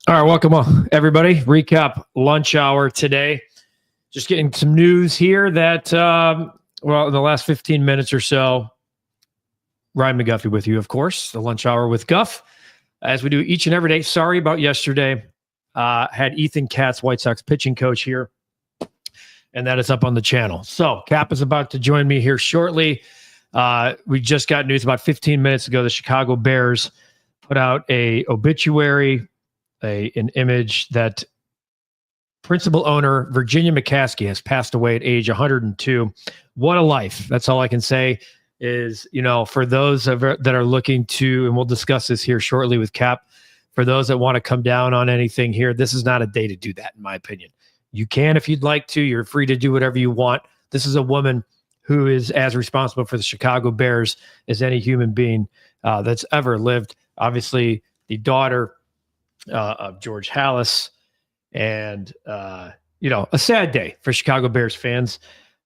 All right, welcome on, everybody. Recap Lunch Hour today. Just getting some news here that, in the last 15 minutes or so, Ryan McGuffey with you, of course, the Lunch Hour with Guff, as we do each and every day. Sorry about yesterday. Had Ethan Katz, White Sox pitching coach, here, and that is up on the channel. So Cap is about to join me here shortly. We just got news about 15 minutes ago. The Chicago Bears put out a obituary, an image that principal owner Virginia McCaskey has passed away at age 102. What a life. That's all I can say is, for those that are looking to, and we'll discuss this here shortly with Cap, for those that want to come down on anything here, this is not a day to do that, in my opinion. You can if you'd like to. You're free to do whatever you want. This is a woman who is as responsible for the Chicago Bears as any human being that's ever lived. Obviously, the daughter of George Halas, and a sad day for Chicago Bears fans.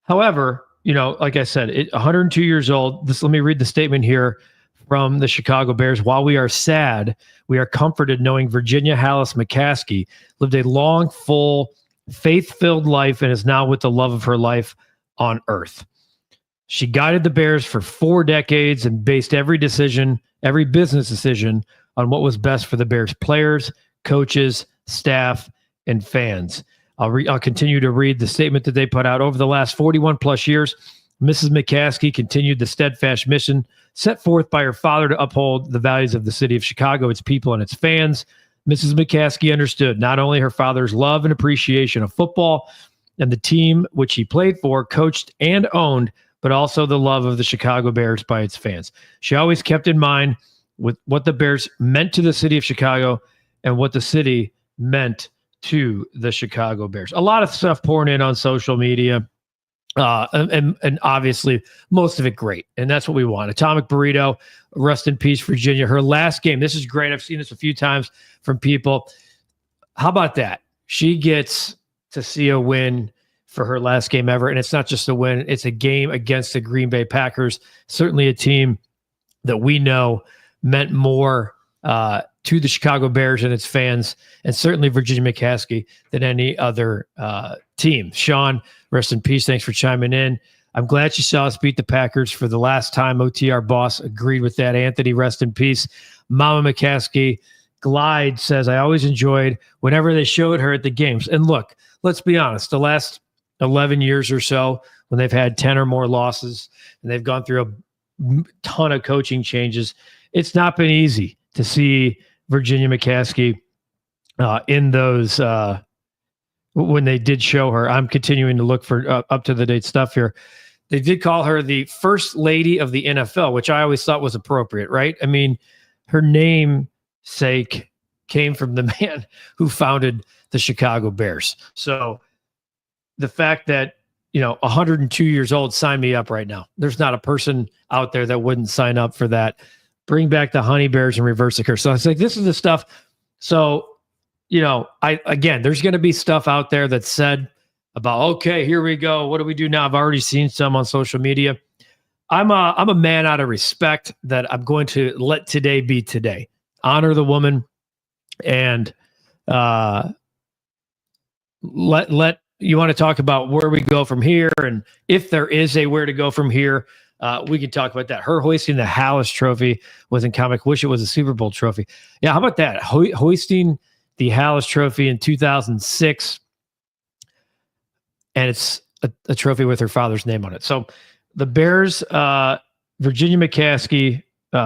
However, like I said, 102 years old. Let me read the statement here from the Chicago Bears. While we are sad, we are comforted knowing Virginia Halas McCaskey lived a long, full, faith-filled life and is now with the love of her life on earth. She guided the Bears for 4 decades and based every business decision on what was best for the Bears players, coaches, staff, and fans. I'll continue to read the statement that they put out. Over the last 41 plus years, Mrs. McCaskey continued the steadfast mission set forth by her father to uphold the values of the city of Chicago, its people, and its fans. Mrs. McCaskey understood not only her father's love and appreciation of football and the team which he played for, coached, and owned, but also the love of the Chicago Bears by its fans. She always kept in mind with what the Bears meant to the city of Chicago and what the city meant to the Chicago Bears. A lot of stuff pouring in on social media, and obviously most of it great. And that's what we want. Atomic Burrito, rest in peace, Virginia. Her last game, this is great. I've seen this a few times from people. How about that? She gets to see a win for her last game ever. And it's not just a win. It's a game against the Green Bay Packers. Certainly a team that we know meant more to the Chicago Bears and its fans, and certainly Virginia McCaskey, than any other team. Sean, rest in peace. Thanks for chiming in. I'm glad you saw us beat the Packers for the last time. OTR boss agreed with that. Anthony, rest in peace. Mama McCaskey. Glide says, I always enjoyed whenever they showed her at the games. And look, let's be honest, the last 11 years or so, when they've had 10 or more losses and they've gone through a ton of coaching changes, it's not been easy to see Virginia McCaskey in those when they did show her. I'm continuing to look for up-to-the-date stuff here. They did call her the first lady of the NFL, which I always thought was appropriate, right? I mean, her namesake came from the man who founded the Chicago Bears. So the fact that, 102 years old, sign me up right now. There's not a person out there that wouldn't sign up for that. Bring back the honey bears and reverse the curse. So it's like, this is the stuff. So, there's going to be stuff out there that's said about, okay, here we go. What do we do now? I've already seen some on social media. I'm a man out of respect that I'm going to let today be today. Honor the woman and let you want to talk about where we go from here, and if there is a where to go from here, we could talk about that. Her hoisting the Halas Trophy was in comic. Wish it was a Super Bowl trophy. Yeah, how about that? Hoisting the Halas Trophy in 2006, and it's a trophy with her father's name on it. So the Bears, Virginia McCaskey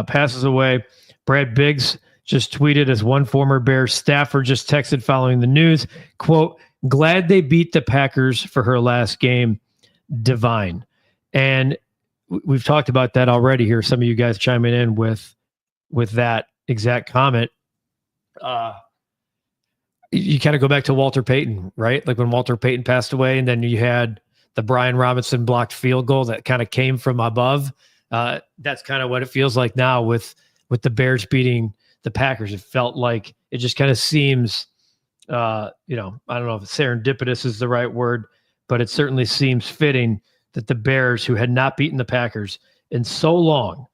passes away. Brad Biggs just tweeted as one former Bears staffer just texted following the news, quote, glad they beat the Packers for her last game. Divine. And we've talked about that already here. Some of you guys chiming in with that exact comment. You kind of go back to Walter Payton, right? Like when Walter Payton passed away, and then you had the Brian Robinson blocked field goal that kind of came from above. That's kind of what it feels like now with the Bears beating the Packers. It felt like it just kind of seems, I don't know if serendipitous is the right word, but it certainly seems fitting that the Bears, who had not beaten the Packers in so long,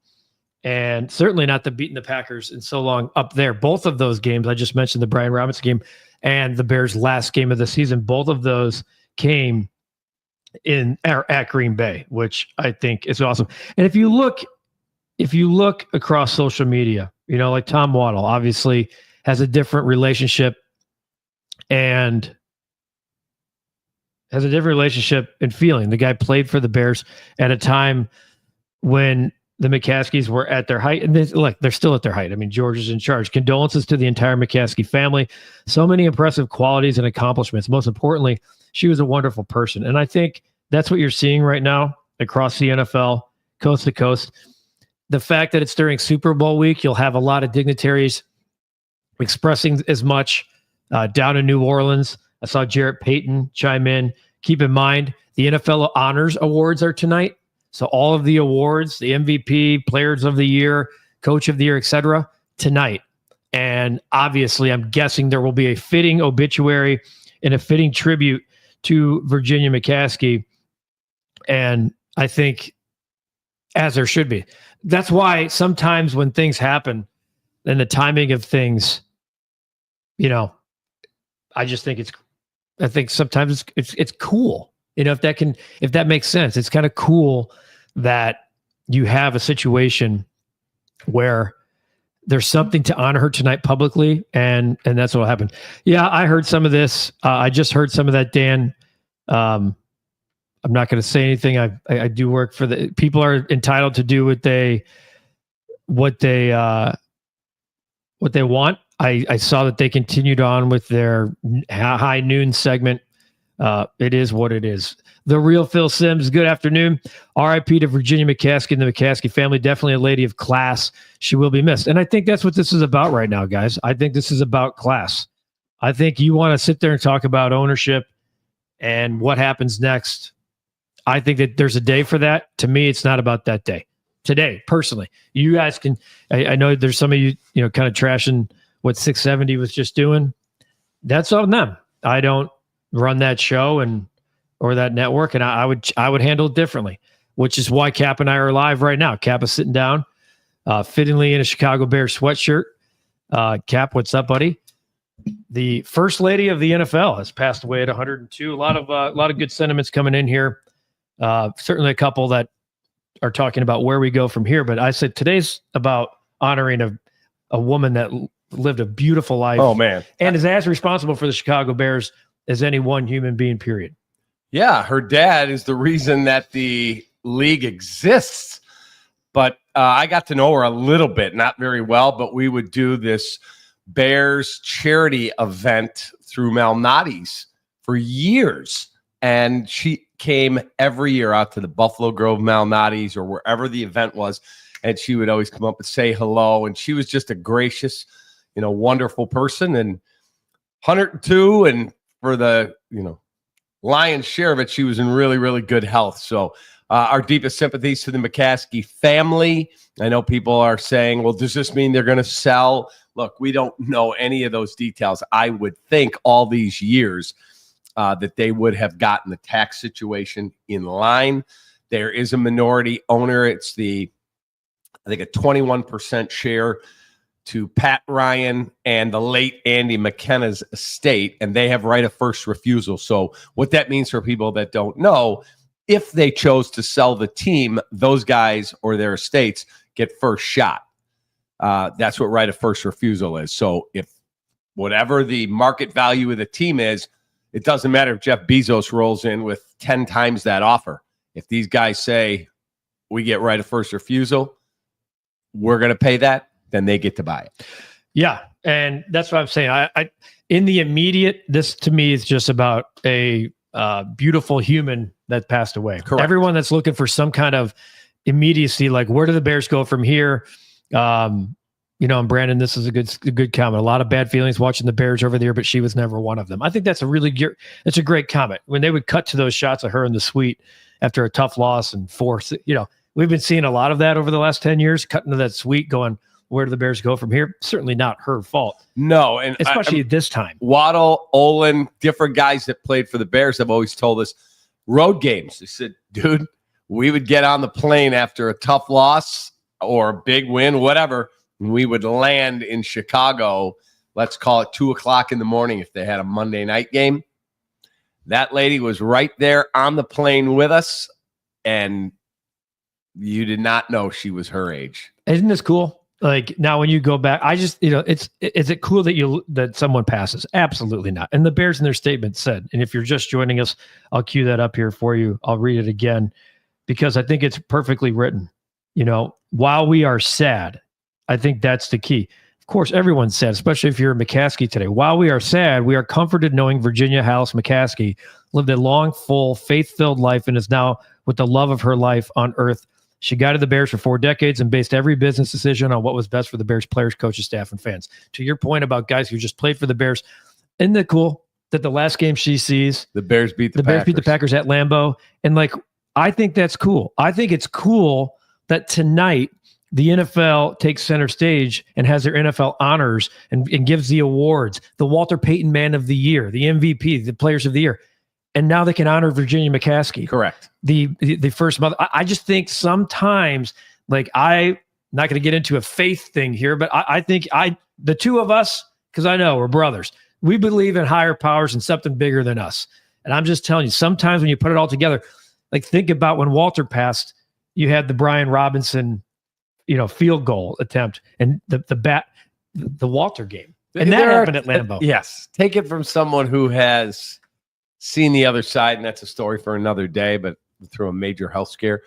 and certainly not the beating the Packers in so long up there. Both of those games, I just mentioned the Brian Robinson game and the Bears' last game of the season, both of those came at Green Bay, which I think is awesome. And if you look across social media, like Tom Waddle obviously has a different relationship and and feeling. The guy played for the Bears at a time when the McCaskies were at their height, and they're still at their height. I mean, George is in charge. Condolences to the entire McCaskey family. So many impressive qualities and accomplishments. Most importantly, she was a wonderful person. And I think that's what you're seeing right now across the NFL, coast to coast. The fact that it's during Super Bowl week, you'll have a lot of dignitaries expressing as much down in New Orleans. I saw Jarrett Payton chime in. Keep in mind, the NFL Honors Awards are tonight. So all of the awards, the MVP, Players of the Year, Coach of the Year, etc., tonight. And obviously, I'm guessing there will be a fitting obituary and a fitting tribute to Virginia McCaskey. And I think as there should be. That's why sometimes when things happen and the timing of things, I just think sometimes it's cool. If that makes sense. It's kind of cool that you have a situation where there's something to honor her tonight publicly, and that's what happened. Yeah, I heard some of this. I just heard some of that, Dan. I'm not going to say anything. I do work for the people are entitled to do what they want. I saw that they continued on with their high noon segment. It is what it is. The real Phil Simms, good afternoon. RIP to Virginia McCaskey and the McCaskey family. Definitely a lady of class. She will be missed. And I think that's what this is about right now, guys. I think this is about class. I think you want to sit there and talk about ownership and what happens next. I think that there's a day for that. To me, it's not about that day. Today, personally, you guys can. I know there's some of you, kind of trashing what 670 was just doing. That's on them. I don't run that show or that network, and I would handle it differently, which is why Cap and I are live right now. Cap is sitting down, fittingly in a Chicago Bears sweatshirt. Cap, what's up, buddy? The first lady of the NFL has passed away at 102. A lot of good sentiments coming in here. Certainly a couple that are talking about where we go from here. But I said today's about honoring a woman that lived a beautiful life. Oh, man. And is as responsible for the Chicago Bears as any one human being, period. Yeah, her dad is the reason that the league exists. But I got to know her a little bit, not very well, but we would do this Bears charity event through Malnati's for years. And she came every year out to the Buffalo Grove Malnati's or wherever the event was. And she would always come up and say hello. And she was just a gracious, wonderful person. And 102, and for the, lion's share of it, she was in really, really good health. So our deepest sympathies to the McCaskey family. I know people are saying, well, does this mean they're going to sell? Look, we don't know any of those details. I would think all these years that they would have gotten the tax situation in line. There is a minority owner. It's a 21% share to Pat Ryan and the late Andy McKenna's estate, and they have right of first refusal. So what that means for people that don't know, if they chose to sell the team, those guys or their estates get first shot. That's what right of first refusal is. So if whatever the market value of the team is, it doesn't matter if Jeff Bezos rolls in with 10 times that offer. If these guys say, we get right of first refusal, we're going to pay that, then they get to buy it. Yeah. And that's what I'm saying. I in the immediate, this to me is just about a beautiful human that passed away. Correct. Everyone that's looking for some kind of immediacy, like where do the Bears go from here? And Brandon, this is a good comment. A lot of bad feelings watching the Bears over there, but she was never one of them. I think that's a great comment. When they would cut to those shots of her in the suite after a tough loss and force, we've been seeing a lot of that over the last 10 years, cutting to that suite going, where do the Bears go from here? Certainly not her fault. No. And especially at this time. Waddle, Olin, different guys that played for the Bears have always told us road games. They said, dude, we would get on the plane after a tough loss or a big win, whatever, we would land in Chicago. Let's call it 2:00 in the morning if they had a Monday night game. That lady was right there on the plane with us, and you did not know she was her age. Isn't this cool? Like now when you go back, I just, is it cool that someone passes? Absolutely not. And the Bears in their statement said, and if you're just joining us, I'll cue that up here for you. I'll read it again because I think it's perfectly written. While we are sad, I think that's the key. Of course, everyone's sad, especially if you're a McCaskey today. While we are sad, we are comforted knowing Virginia House McCaskey lived a long, full, faith-filled life and is now with the love of her life on earth. She guided the Bears for 4 decades and based every business decision on what was best for the Bears players, coaches, staff, and fans. To your point about guys who just played for the Bears, isn't it cool that the last game she sees, the Bears beat the Bears beat the Packers at Lambeau? And I think that's cool. I think it's cool that tonight the NFL takes center stage and has their NFL honors and gives the awards, the Walter Payton Man of the Year, the MVP, the Players of the Year. And now they can honor Virginia McCaskey. Correct. The first mother. I just think sometimes, I'm not going to get into a faith thing here, but I think the two of us, because I know we're brothers, we believe in higher powers and something bigger than us. And I'm just telling you, sometimes when you put it all together, think about when Walter passed, you had the Brian Robinson, field goal attempt and the Walter game. And that happened at Lambeau. Yes. Take it from someone who has seen the other side, and that's a story for another day, but through a major health scare.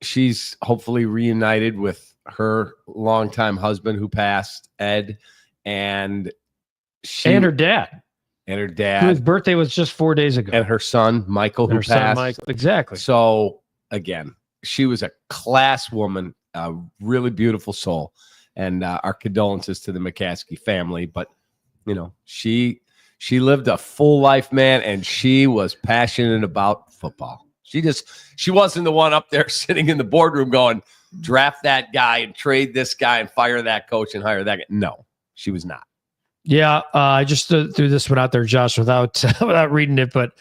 She's hopefully reunited with her longtime husband who passed, Ed, and her dad. And her dad. Whose birthday was just 4 days ago. And her son, Michael, who passed. Exactly. So, again, she was a class woman, a really beautiful soul. And our condolences to the McCaskey family. But, she lived a full life, man, and she was passionate about football. She wasn't the one up there sitting in the boardroom going, draft that guy and trade this guy and fire that coach and hire that guy. No, she was not. Yeah, I just threw this one out there, Josh, without reading it. But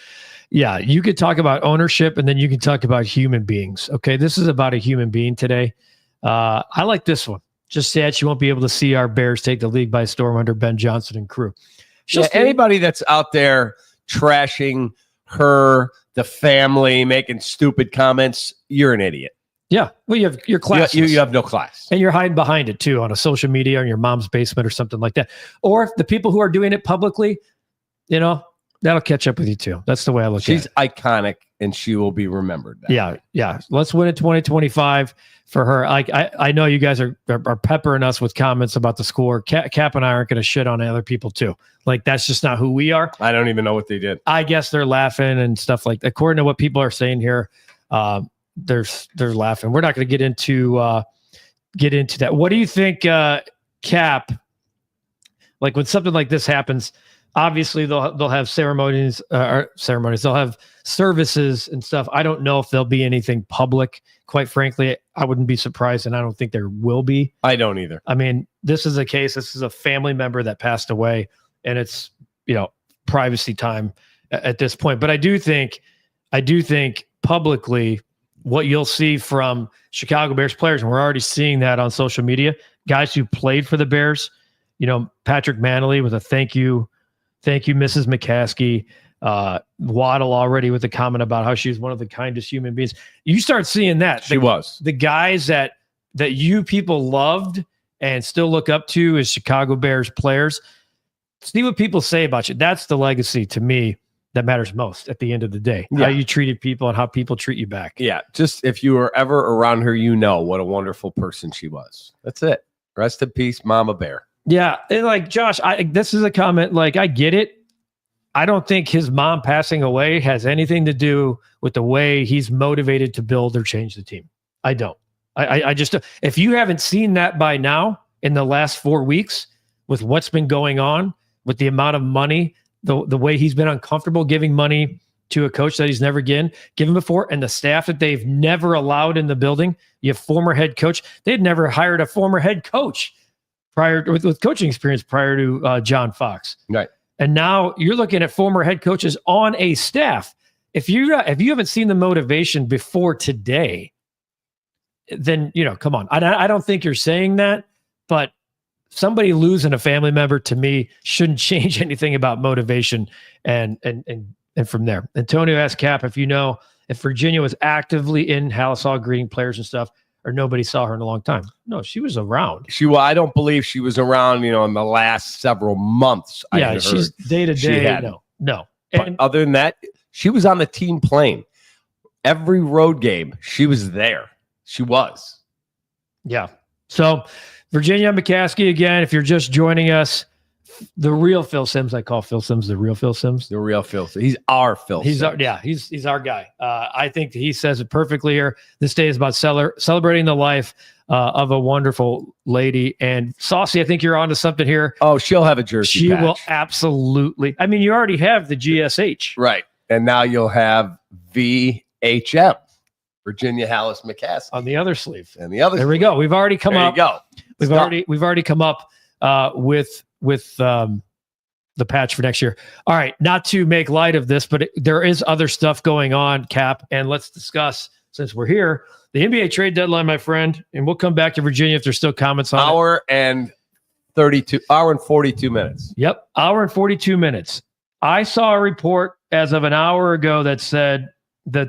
yeah, you could talk about ownership and then you can talk about human beings. Okay, this is about a human being today. I like this one. Just sad she won't be able to see our Bears take the league by storm under Ben Johnson and crew. Anybody that's out there trashing her, the family, making stupid comments, you're an idiot. Yeah. Well, you're classless. You have no class. And you're hiding behind it too on a social media or in your mom's basement or something like that. Or if the people who are doing it publicly, that'll catch up with you too. That's the way I look at it. She's iconic and she will be remembered. Yeah. Let's win in 2025 for her. I know you guys are peppering us with comments about the score. Cap and I aren't going to shit on other people too. That's just not who we are. I don't even know what they did. I guess they're laughing and stuff like that. According to what people are saying here, they're laughing. We're not going to get into that. What do you think, Cap? When something like this happens, obviously they'll have ceremonies. They'll have services and stuff. I don't know if there'll be anything public. Quite frankly, I wouldn't be surprised, and I don't think there will be. I don't either. I mean, this is a case. This is a family member that passed away, and it's privacy time at this point. But I do think publicly, what you'll see from Chicago Bears players, and we're already seeing that on social media, guys who played for the Bears. Patrick Manley with a thank you, Mrs. McCaskey. Waddle already with a comment about how she's one of the kindest human beings. You start seeing that. She was. The guys that you people loved and still look up to as Chicago Bears players. See what people say about you. That's the legacy to me that matters most at the end of the day. Yeah. How you treated people and how people treat you back. Yeah. Just if you were ever around her, what a wonderful person she was. That's it. Rest in peace, Mama Bear. Yeah. And Josh, this is a comment. I get it. I don't think his mom passing away has anything to do with the way he's motivated to build or change the team. I don't. I just, if you haven't seen that by now in the last 4 weeks with what's been going on with the amount of money, the way he's been uncomfortable giving money to a coach that he's never given before, and the staff that they've never allowed in the building. You have former head coach. They'd never hired a former head coach with coaching experience prior to John Fox. Right. And now you're looking at former head coaches on a staff. If you haven't seen the motivation before today, then, come on. I don't think you're saying that, but somebody losing a family member to me shouldn't change anything about motivation and from there. Antonio asked Cap if if Virginia was actively in Halisaw greeting players and stuff, or nobody saw her in a long time. No, she was around. I don't believe she was around, in the last several months. Yeah, she's day to day. No. But other than that, she was on the team plane. Every road game, she was there. She was. Yeah. So Virginia McCaskey again. If you're just joining us, the real Phil Simms. I call Phil Simms the real Phil Simms. The real Phil. He's our Phil. He's Simms. He's our guy. I think he says it perfectly here. This day is about celebrating the life of a wonderful lady. And Saucy, I think you're onto something here. Oh, she'll have a jersey. She patch. will absolutely. I mean, you already have the GSH, right? And now you'll have VHM, Virginia Hallis McCaskey, on the other sleeve. And the other. There we go. We've already come there up. You go. We've already come up with the patch for next year. All right, not to make light of this, but there is other stuff going on, Cap, and let's discuss, since we're here, the NBA trade deadline, my friend, and we'll come back to Virginia if there's still comments on hour and 42 minutes. Yep, hour and 42 minutes. I saw a report as of an hour ago that said that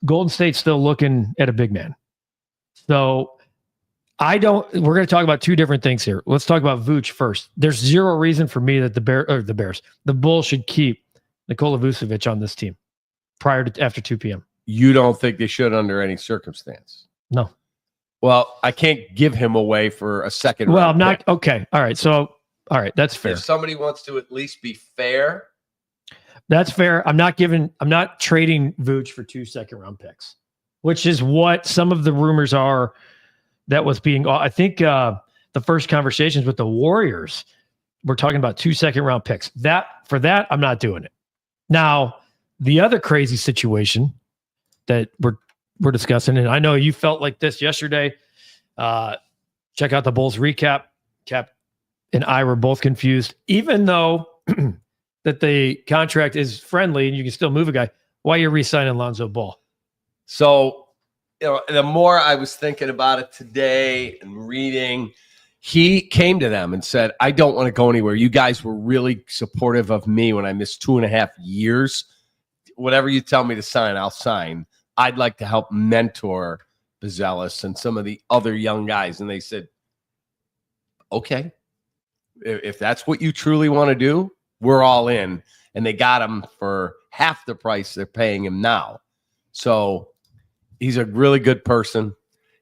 Golden State's still looking at a big man. So we're going to talk about two different things here. Let's talk about Vooch first. There's zero reason for me that the Bulls should keep Nikola Vucevic on this team after 2 p.m. You don't think they should under any circumstance? No. Well, I can't give him away for a second. Well, I'm not. Pick. Okay. All right. So, all right. That's fair. If somebody wants to at least be fair. That's fair. I'm not trading Vooch for 2 second-round picks, which is what some of the rumors are. That was being, I think the first conversations with the Warriors were talking about 2 second-round picks. For that, I'm not doing it. Now, the other crazy situation that we're discussing, and I know you felt like this yesterday. Check out the Bulls recap. Cap and I were both confused, even though that the contract is friendly and you can still move a guy. Why are you re-signing Lonzo Ball? So, the more I was thinking about it today and reading, he came to them and said, I don't want to go anywhere. You guys were really supportive of me when I missed 2.5 years. Whatever you tell me to sign, I'll sign. I'd like to help mentor Buzelis and some of the other young guys. And they said, okay, if that's what you truly want to do, we're all in. And they got him for half the price they're paying him now. So he's a really good person.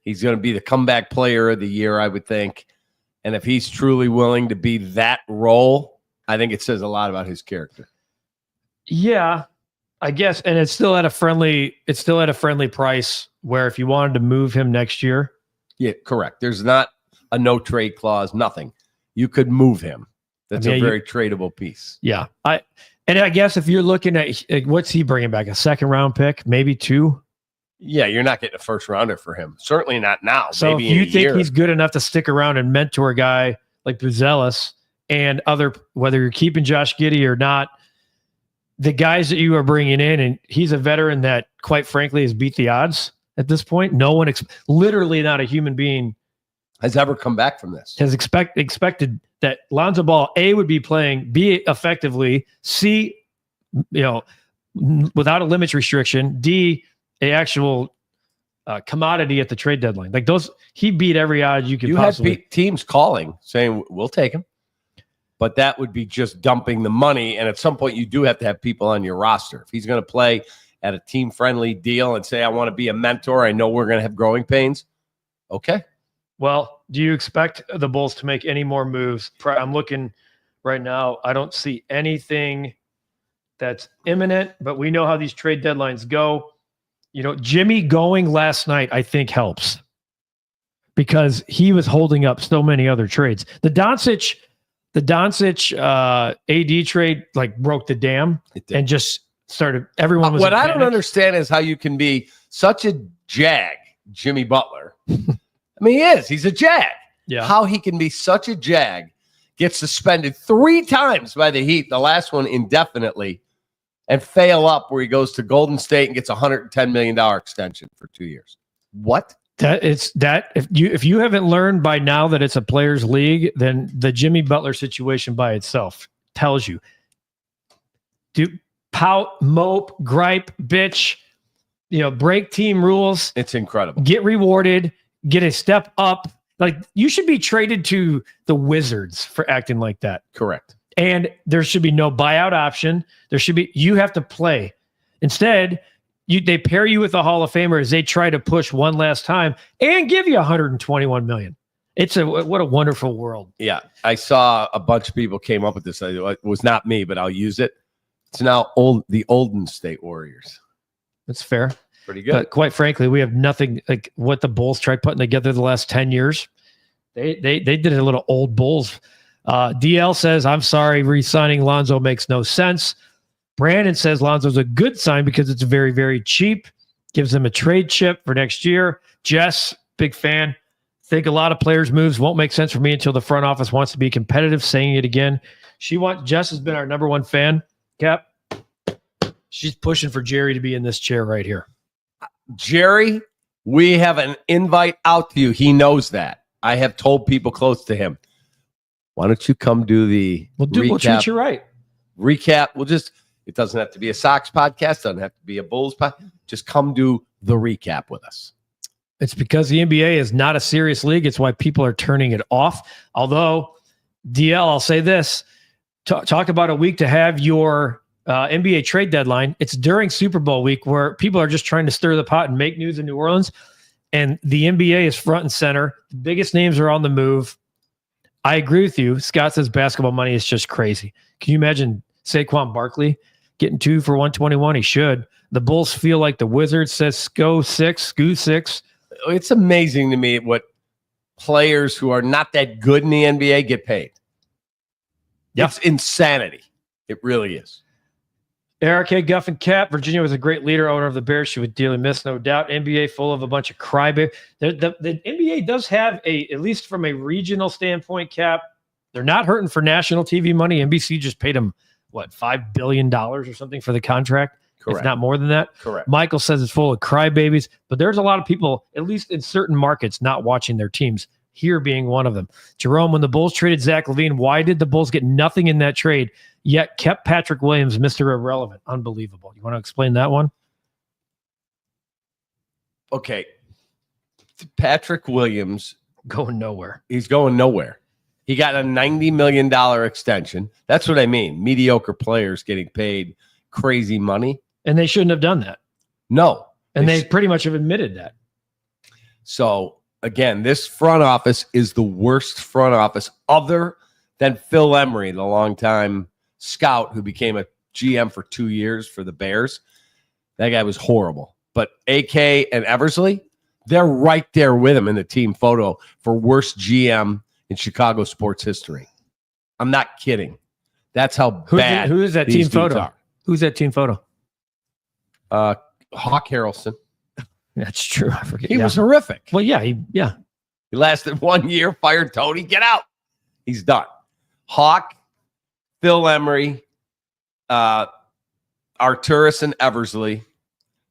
He's going to be the comeback player of the year, I would think. And if he's truly willing to be that role, I think it says a lot about his character. Yeah, I guess. And it's still at a friendly price where if you wanted to move him next year. Yeah, correct. There's not a no trade clause, nothing. You could move him. That's a very tradable piece. Yeah. I guess if you're looking at what's he bringing back, a second-round pick, maybe 2. Yeah, you're not getting a first rounder for him. Certainly not now. So maybe if you think he's good enough to stick around and mentor a guy like Buzelis and whether you're keeping Josh Giddey or not, the guys that you are bringing in, and he's a veteran that, quite frankly, has beat the odds at this point. No one, literally not a human being, has ever come back from this. Has expected that Lonzo Ball, A, would be playing, B, effectively, C, without a limits restriction, D, a actual commodity at the trade deadline. Like those, he beat every odd you could possibly. You had teams calling saying, we'll take him. But that would be just dumping the money. And at some point, you do have to have people on your roster. If he's going to play at a team-friendly deal and say, I want to be a mentor, I know we're going to have growing pains. Okay. Well, do you expect the Bulls to make any more moves? I'm looking right now. I don't see anything that's imminent, but we know how these trade deadlines go. Jimmy going last night, I think, helps because he was holding up so many other trades. The Doncic AD trade broke the dam and just started. Everyone was. What I don't understand is how you can be such a jag, Jimmy Butler. I mean, he is. He's a jag. Yeah. How he can be such a jag, gets suspended 3 times by the Heat, the last one indefinitely, and fail up where he goes to Golden State and gets a $110 million extension for 2 years. What? If you haven't learned by now that it's a players' league, then the Jimmy Butler situation by itself tells you. Do pout, mope, gripe, bitch, break team rules. It's incredible. Get rewarded, get a step up. Like, you should be traded to the Wizards for acting like that. Correct. And there should be no buyout option. You have to play. Instead, they pair you with a Hall of Famer as they try to push one last time and give you $121 million. What a wonderful world. Yeah. I saw a bunch of people came up with this. It was not me, but I'll use it. It's now the Olden State Warriors. That's fair. Pretty good. But quite frankly, we have nothing like what the Bulls tried putting together the last 10 years. They did a little old Bulls. DL says, I'm sorry, re-signing Lonzo makes no sense. Brandon says Lonzo's a good sign because it's very, very cheap. Gives them a trade chip for next year. Jess, big fan. Think a lot of players' moves won't make sense for me until the front office wants to be competitive. Saying it again. Jess has been our number one fan. Cap. She's pushing for Jerry to be in this chair right here. Jerry, we have an invite out to you. He knows that. I have told people close to him. Why don't you come do the recap? We'll treat you right. Recap. It doesn't have to be a Sox podcast. Doesn't have to be a Bulls podcast. Just come do the recap with us. It's because the NBA is not a serious league. It's why people are turning it off. Although, DL, I'll say this. Talk about a week to have your NBA trade deadline. It's during Super Bowl week where people are just trying to stir the pot and make news in New Orleans. And the NBA is front and center. The biggest names are on the move. I agree with you. Scott says basketball money is just crazy. Can you imagine Saquon Barkley getting 2 for $121? He should. The Bulls feel like the Wizards says go 6. It's amazing to me what players who are not that good in the NBA get paid. Yeah. It's insanity. It really is. Eric, hey, Guff and Cap. Virginia was a great leader, owner of the Bears. She would dearly miss, no doubt. NBA full of a bunch of crybabies. The NBA does have at least from a regional standpoint, Cap, they're not hurting for national TV money. NBC just paid them, $5 billion or something for the contract? Correct. If not more than that. Correct. Michael says it's full of crybabies, but there's a lot of people, at least in certain markets, not watching their teams. Here being one of them. Jerome, when the Bulls traded Zach LaVine, why did the Bulls get nothing in that trade, yet kept Patrick Williams, Mr. Irrelevant? Unbelievable. You want to explain that one? Okay. Patrick Williams. Going nowhere. He's going nowhere. He got a $90 million extension. That's what I mean. Mediocre players getting paid crazy money. And they shouldn't have done that. No. And they pretty much have admitted that. So, again, this front office is the worst front office other than Phil Emery, the longtime scout who became a GM for 2 years for the Bears. That guy was horrible. But AK and Eversley, they're right there with him in the team photo for worst GM in Chicago sports history. I'm not kidding. That's how bad. Who is that team photo? Are. Who's that team photo? Hawk Harrelson. That's true. I forget. He was horrific. Well, yeah. He lasted 1 year, fired Tony. Get out. He's done. Hawk, Phil Emery, Arturis and Eversley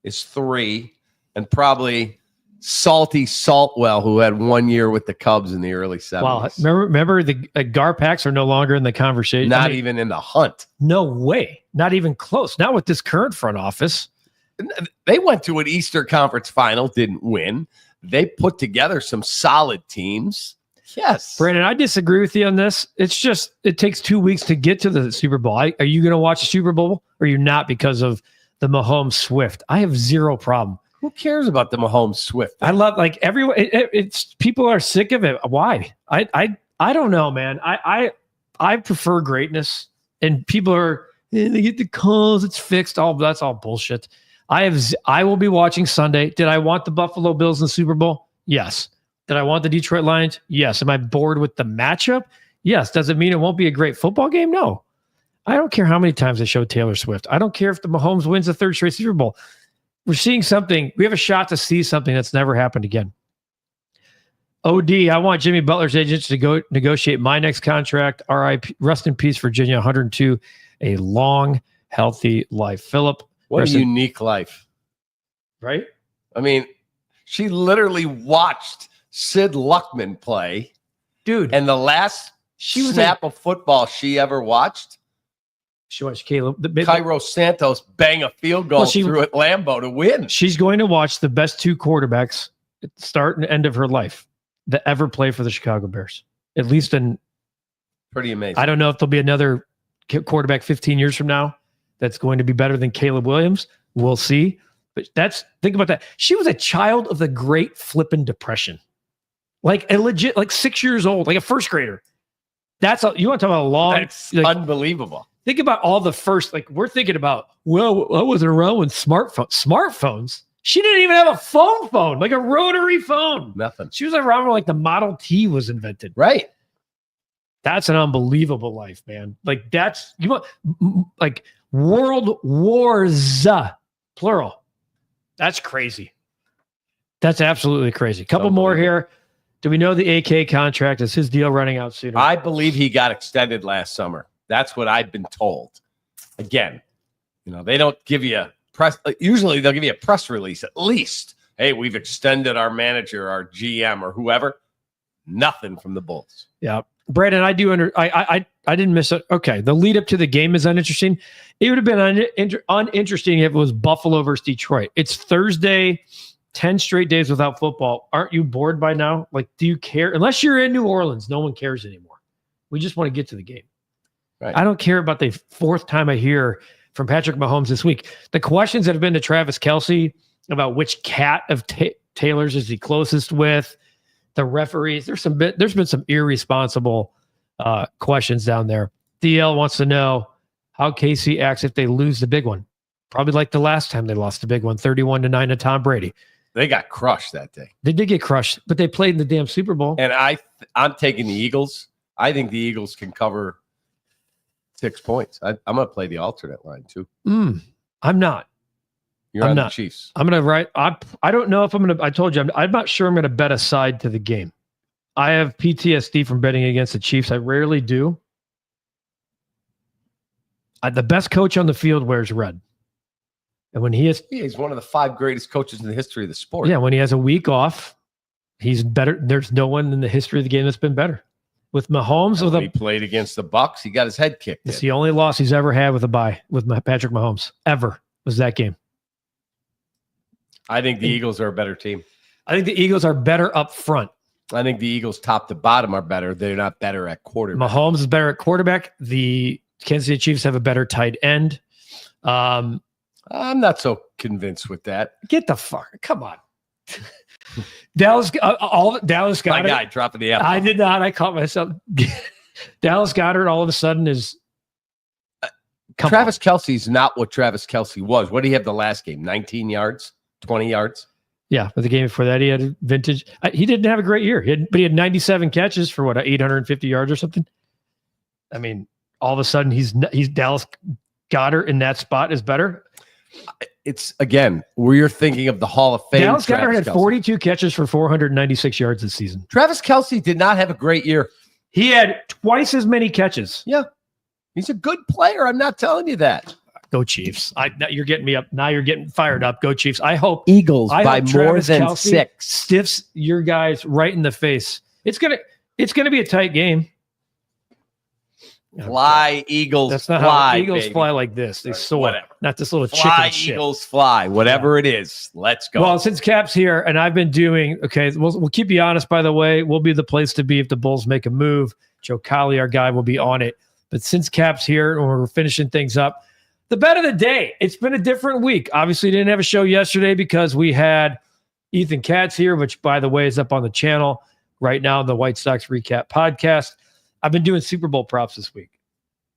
is 3, and probably Salty Saltwell, who had 1 year with the Cubs in the early 70s. Wow. Remember the Garpax are no longer in the conversation. Not even in the hunt. No way. Not even close. Not with this current front office. They went to an Eastern Conference final, didn't win. They put together some solid teams. Yes. Brandon, I disagree with you on this. It's just, it takes 2 weeks to get to the Super Bowl. Are you going to watch the Super Bowl or are you not because of the Mahomes Swift? I have zero problem. Who cares about the Mahomes Swift? I love everyone. It's people are sick of it. Why? I don't know, man. I prefer greatness, and people are they get the calls. It's fixed. That's all bullshit. I will be watching Sunday. Did I want the Buffalo Bills in the Super Bowl? Yes. Did I want the Detroit Lions? Yes. Am I bored with the matchup? Yes. Does it mean it won't be a great football game? No. I don't care how many times they show Taylor Swift. I don't care if the Mahomes wins the 3rd straight Super Bowl. We're seeing something. We have a shot to see something that's never happened again. OD, I want Jimmy Butler's agents to go negotiate my next contract. RIP, rest in peace, Virginia, 102. A long, healthy life. Philip. What a unique life. Right? I mean, She literally watched Sid Luckman play. Dude. And the last snap of football she ever watched, she watched Caleb. Cairo Santos bang a field goal through at Lambeau to win. She's going to watch the best two quarterbacks at the start and end of her life that ever play for the Chicago Bears. At least in pretty amazing. I don't know if there'll be another quarterback 15 years from now that's going to be better than Caleb Williams. We'll see. But think about that. She was a child of the Great Flippin' Depression. Like a legit, like 6 years old, like a first grader. You want to talk about a long. That's unbelievable. Think about all the first, like we're thinking about, well, I wasn't around when smartphones. She didn't even have a phone, like a rotary phone. Nothing. She was around when like the Model T was invented. Right. That's an unbelievable life, man. Like like world wars, plural. That's crazy. That's absolutely crazy. Couple more here. Do we know the AK contract? Is his deal running out sooner? I believe he got extended last summer. That's what I've been told. Again, they don't give you a press. Usually they'll give you a press release at least. Hey, we've extended our manager, our GM, or whoever. Nothing from the Bulls. Yeah. Brandon, I didn't miss it. Okay. The lead up to the game is uninteresting. It would have been uninteresting if it was Buffalo versus Detroit. It's Thursday, 10 straight days without football. Aren't you bored by now? Like, do you care? Unless you're in New Orleans, no one cares anymore. We just want to get to the game. Right. I don't care about the fourth time I hear from Patrick Mahomes this week. The questions that have been to Travis Kelce about which cat of Taylor's is he closest with, the referees. There's been some irresponsible questions down there. DL wants to know how KC acts if they lose the big one. Probably like the last time they lost the big one, 31-9 to Tom Brady. They got crushed that day. They did get crushed, but they played in the damn Super Bowl. And I'm taking the Eagles. I think the Eagles can cover 6 points. I'm going to play the alternate line too. I'm not. You're on the Chiefs. I'm going to write. I don't know if I'm going to. I told you, I'm not sure I'm going to bet a side to the game. I have PTSD from betting against the Chiefs. I rarely do. The best coach on the field wears red. And when he's one of the 5 greatest coaches in the history of the sport. Yeah, when he has a week off, he's better. There's no one in the history of the game that's been better. With Mahomes, he played against the Bucs, he got his head kicked. It's the only loss he's ever had with a bye with Patrick Mahomes. Ever was that game. I think the Eagles are a better team. I think the Eagles are better up front. I think the Eagles top to bottom are better. They're not better at quarterback. Mahomes is better at quarterback. The Kansas City Chiefs have a better tight end. I'm not so convinced with that. Get the fuck. Come on. Dallas got my guy dropping the F. I did not. I caught myself. Dallas Goedert all of a sudden is. Travis Kelce's not what Travis Kelce was. What did he have the last game? 19 yards, 20 yards. Yeah, but the game before that he had a vintage. He didn't have a great year. But he had 97 catches for 850 yards or something. I mean, all of a sudden he's Dallas Goedert in that spot is better. It's again where you're thinking of the Hall of Fame. Dallas Goedert had 42 catches for 496 yards this season. Travis Kelce did not have a great year. He had twice as many catches. Yeah, he's a good player. I'm not telling you that. Go Chiefs! You're getting me up now. You're getting fired up. Go Chiefs! I hope Eagles by more than Kelce 6 stiffs your guys right in the face. It's gonna be a tight game. Fly, Eagles, That's not fly, how Eagles baby. fly like this. They soar. Whatever. Not this little fly, chicken Eagles, fly. Whatever it is. Let's go. Well, since Cap's here, and I've been doing, okay, we'll keep you honest, by the way. We'll be the place to be if the Bulls make a move. Joe Colley, our guy, will be on it. But since Cap's here and we're finishing things up, the bet of the day. It's been a different week. Obviously, didn't have a show yesterday because we had Ethan Katz here, which, by the way, is up on the channel right now, the White Sox Recap podcast. I've been doing Super Bowl props this week.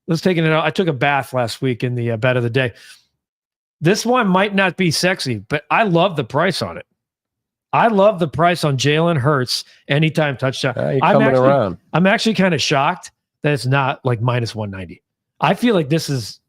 Let's take it out. I took a bath last week in the bet of the day. This one might not be sexy, but I love the price on it. I love the price on Jalen Hurts anytime touchdown. I'm actually kind of shocked that it's not like minus 190. I feel like this is.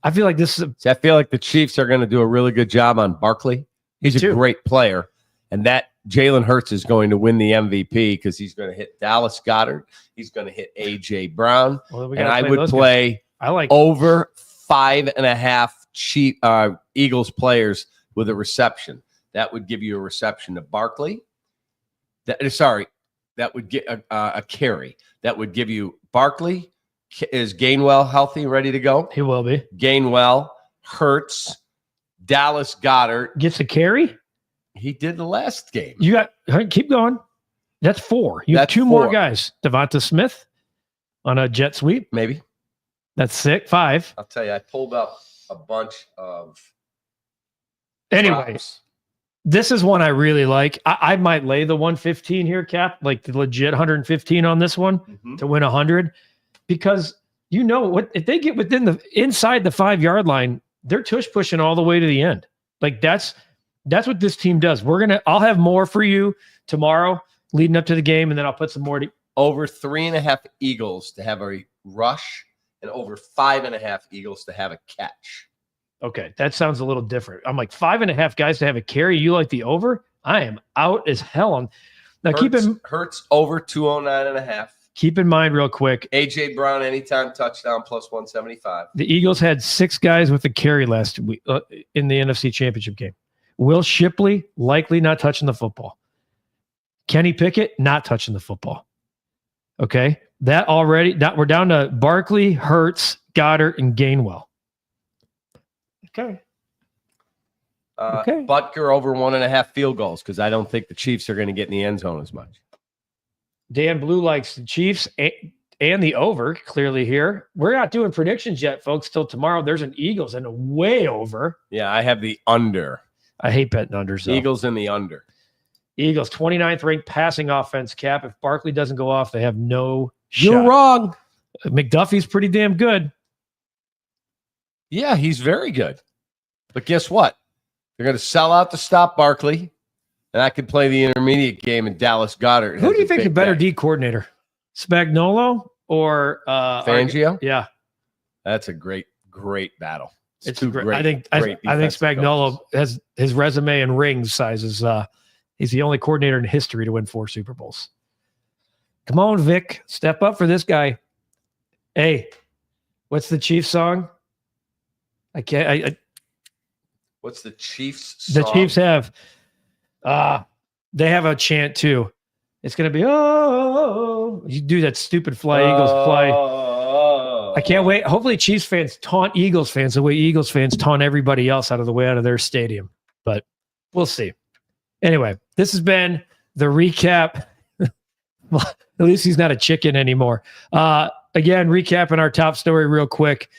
I feel like the Chiefs are going to do a really good job on Barkley. He's a great player, and that Jalen Hurts is going to win the MVP because he's going to hit Dallas Goedert. He's going to hit A.J. Brown. And I would play over 5.5 Eagles players with a reception. That would give you a reception to Barkley. That would get a carry. That would give you Barkley. Is Gainwell healthy, ready to go? He will be. Gainwell, Hurts, Dallas Goedert. Gets a carry? He did the last game. Keep going. That's 4. You have 2 more guys. Devonta Smith on a jet sweep. Maybe. That's 6. 5. I'll tell you, I pulled up a bunch of Anyways, this is one I really like. I might lay the 115 here, Cap, like the legit 115 on this one to win 100. Because you know what, if they get inside the 5-yard line, they're tush pushing all the way to the end. Like that's what this team does. I'll have more for you tomorrow leading up to the game, and then I'll put some more over 3.5 Eagles to have a rush and over 5.5 Eagles to have a catch. Okay, that sounds a little different. I'm like 5.5 guys to have a carry. You like the over? I am out as hell on. Now Hurts over 209.5. Keep in mind real quick. A.J. Brown anytime touchdown plus 175. The Eagles had 6 guys with a carry last week in the NFC Championship game. Will Shipley likely not touching the football. Kenny Pickett not touching the football. Okay, we're down to Barkley, Hurts, Goddard, and Gainwell. Okay. Butker over 1.5 field goals because I don't think the Chiefs are going to get in the end zone as much. Dan Blue likes the Chiefs and the over clearly here. We're not doing predictions yet, folks, till tomorrow. There's an Eagles and a way over. Yeah, I have the under. I hate betting unders, though. Eagles in the under. Eagles, 29th ranked passing offense, Cap. If Barkley doesn't go off, they have no shot. You're wrong. McDuffie's pretty damn good. Yeah, he's very good. But guess what? They're going to sell out to stop Barkley. And I could play the intermediate game in Dallas Goedert. Who do you think is a better D coordinator? Spagnuolo or Fangio? Yeah. That's a great battle. It's great. I think Spagnuolo has his resume and ring sizes. He's the only coordinator in history to win 4 Super Bowls. Come on, Vic. Step up for this guy. Hey, what's the Chiefs song? What's the Chiefs song? The Chiefs have they have a chant too. It's gonna be you do that stupid fly Eagles fly. I can't wait. Hopefully Chiefs fans taunt Eagles fans the way Eagles fans taunt everybody else out of their stadium. But we'll see. Anyway, this has been the recap. Well, at least he's not a chicken anymore. Again, recapping our top story real quick.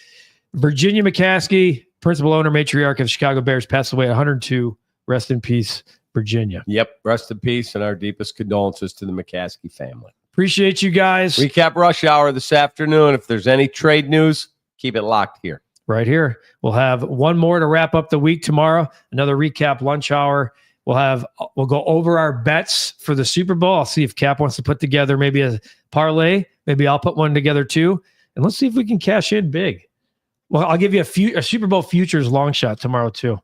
Virginia McCaskey, principal owner, matriarch of Chicago Bears, passed away at 102. Rest in peace, Virginia. Yep. Rest in peace and our deepest condolences to the McCaskey family. Appreciate you guys. Recap Rush Hour this afternoon. If there's any trade news, keep it locked here. Right here. We'll have one more to wrap up the week tomorrow. Another recap lunch hour. We'll go over our bets for the Super Bowl. I'll see if Cap wants to put together maybe a parlay. Maybe I'll put one together too. And let's see if we can cash in big. Well, I'll give you a Super Bowl futures long shot tomorrow too.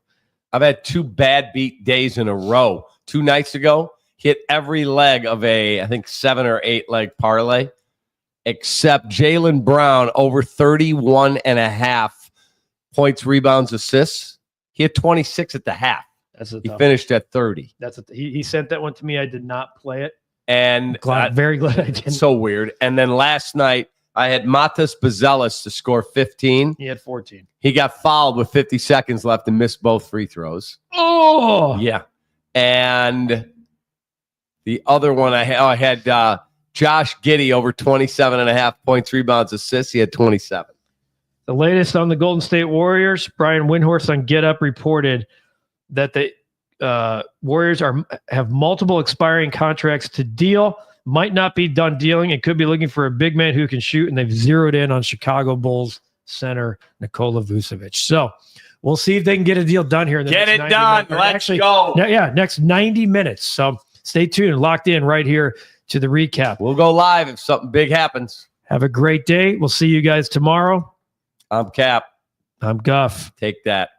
I've had 2 bad beat days in a row. 2 nights ago, hit every leg of I think 7 or 8 leg parlay, except Jaylen Brown over 31.5 points, rebounds, assists. He had 26 at the half. He finished at 30. He sent that one to me. I did not play it. And very glad I didn't. So weird. And then last night, I had Matas Bazelis to score 15. He had 14. He got fouled with 50 seconds left and missed both free throws. Oh! Yeah. And the other one I had Josh Giddey over 27.5 points, rebounds, assists. He had 27. The latest on the Golden State Warriors, Brian Windhorst on Get Up reported that the Warriors have multiple expiring contracts to deal. Might not be done dealing and could be looking for a big man who can shoot, and they've zeroed in on Chicago Bulls center Nikola Vucevic. So we'll see if they can get a deal done here. In the get next it done. Let's go. Next 90 minutes. So stay tuned, locked in right here to the recap. We'll go live if something big happens. Have a great day. We'll see you guys tomorrow. I'm Cap. I'm Guff. Take that.